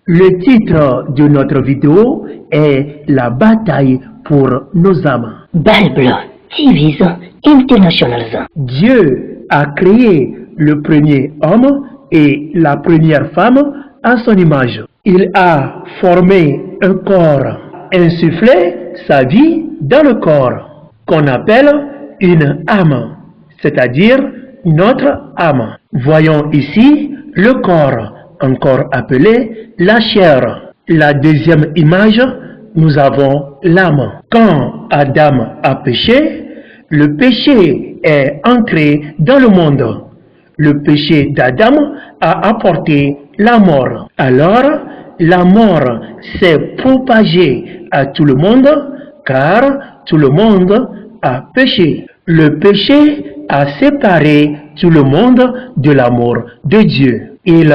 Le titre de notre vidéo est La bataille pour nos âmes. Bible TV International. Dieu a créé le premier homme et la première femme à son image. Il a formé un corps, insufflé sa vie dans le corps, qu'on appelle une âme, c'est-à-dire notre âme. Voyons ici le corps, encore appelé la chair. La deuxième image, nous avons l'âme. Quand Adam a péché, le péché est entré dans le monde. Le péché d'Adam a apporté la mort. Alors, la mort s'est propagée à tout le monde, car tout le monde a péché. Le péché a séparé tout le monde de l'amour de Dieu. Ils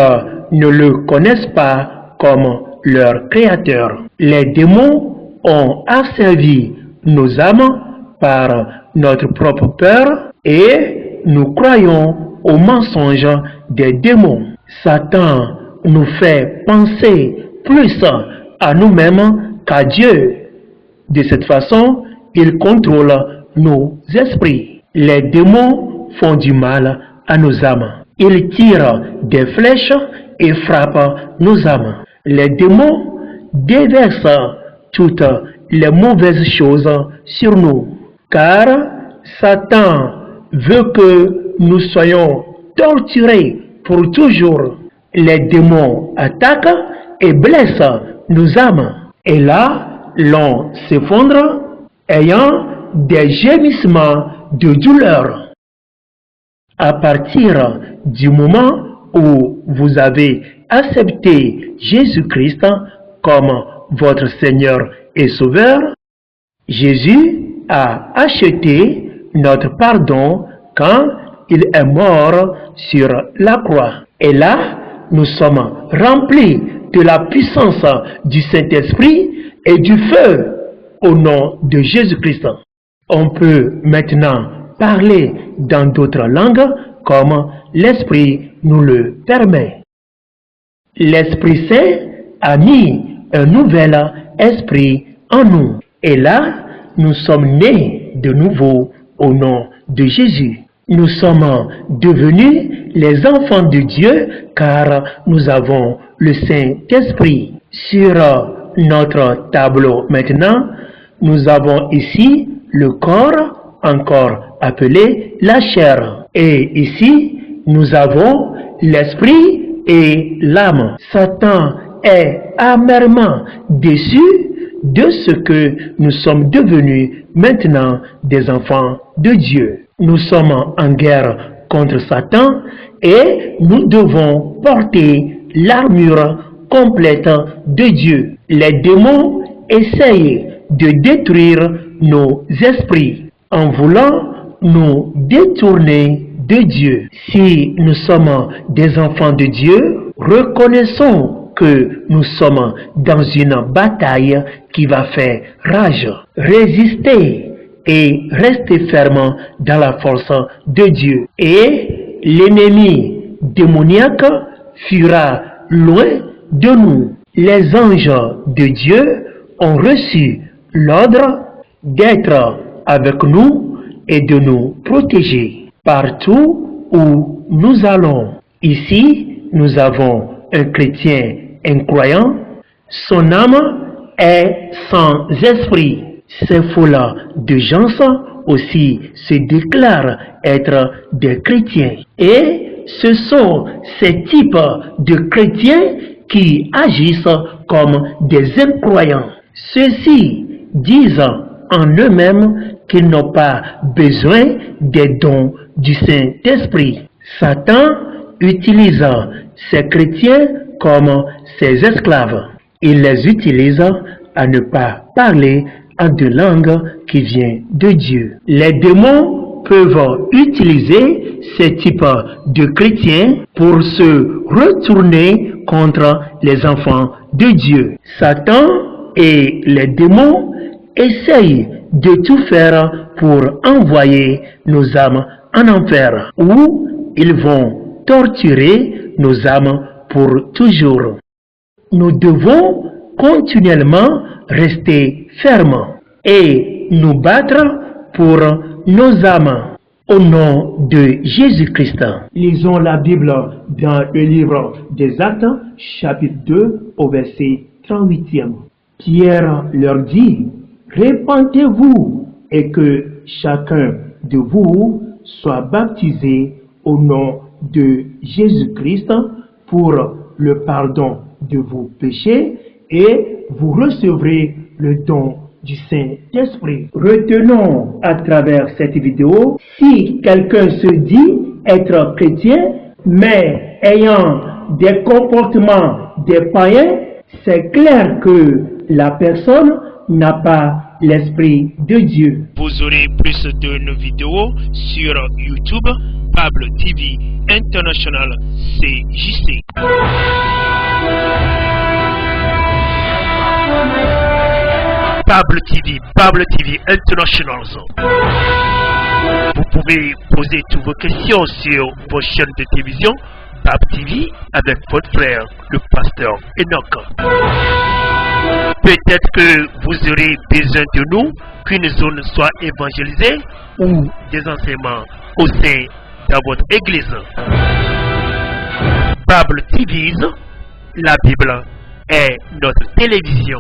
ne le connaissent pas comme leur créateur. Les démons ont asservi nos âmes par notre propre peur et nous croyons aux mensonges des démons. Satan nous fait penser plus à nous-mêmes qu'à Dieu. De cette façon, il contrôle nos esprits. Les démons font du mal à nos âmes. Ils tirent des flèches et frappent nos âmes. Les démons déversent toutes les mauvaises choses sur nous, car Satan veut que nous soyons torturés pour toujours. Les démons attaquent et blessent nos âmes. Et là, l'on s'effondre, ayant des gémissements de douleur. À partir du moment où vous avez accepté Jésus-Christ comme votre Seigneur et Sauveur, Jésus a acheté notre pardon quand il est mort sur la croix. Et là, nous sommes remplis de la puissance du Saint-Esprit et du feu au nom de Jésus-Christ. On peut maintenant parler dans d'autres langues comme l'Esprit nous le permet. L'Esprit Saint a mis un nouvel esprit en nous. Et là, nous sommes nés de nouveau au nom de Jésus. Nous sommes devenus les enfants de Dieu car nous avons le Saint-Esprit. Sur notre tableau maintenant, nous avons ici le corps, encore appelé la chair. Et ici, nous avons l'esprit et l'âme. Satan est amèrement déçu de ce que nous sommes devenus maintenant des enfants de Dieu. Nous sommes en guerre contre Satan et nous devons porter l'armure complète de Dieu. Les démons essayent de détruire nos esprits en voulant nous détourner de Dieu. Si nous sommes des enfants de Dieu, reconnaissons que nous sommes dans une bataille qui va faire rage. Résistez et restez fermes dans la force de Dieu. Et l'ennemi démoniaque fuira loin de nous. Les anges de Dieu ont reçu l'ordre d'être avec nous et de nous protéger partout où nous allons. Ici, nous avons un chrétien incroyant. Son âme est sans esprit. Ces foules de gens aussi se déclarent être des chrétiens. Et ce sont ces types de chrétiens qui agissent comme des incroyants. Ceux-ci disent en eux-mêmes qu'ils n'ont pas besoin des dons du Saint-Esprit. Satan utilise ces chrétiens comme ses esclaves. Il les utilise à ne pas parler en deux langues qui viennent de Dieu. Les démons peuvent utiliser ces types de chrétiens pour se retourner contre les enfants de Dieu. Satan et les démons essayent de tout faire pour envoyer nos âmes en enfer, où ils vont torturer nos âmes pour toujours. nous devons continuellement rester fermes et nous battre pour nos âmes. Au nom de Jésus-Christ. Lisons la Bible dans le livre des Actes, chapitre 2, au verset 38e. Pierre leur dit, « Repentez-vous et que chacun de vous soit baptisé au nom de Jésus-Christ pour le pardon de vos péchés et vous recevrez le don du Saint-Esprit. » Retenons à travers cette vidéo, si quelqu'un se dit être chrétien, mais ayant des comportements des païens, c'est clair que la personne n'a pas l'Esprit de Dieu. Vous aurez plus de nos vidéos sur YouTube, Bible TV International CJC. Bible TV International. Vous pouvez poser toutes vos questions sur vos chaînes de télévision Bible TV avec votre frère, le pasteur Enoch. Peut-être que vous aurez besoin de nous, qu'une zone soit évangélisée ou des enseignements au sein de votre église. Bible TV, la Bible est notre télévision.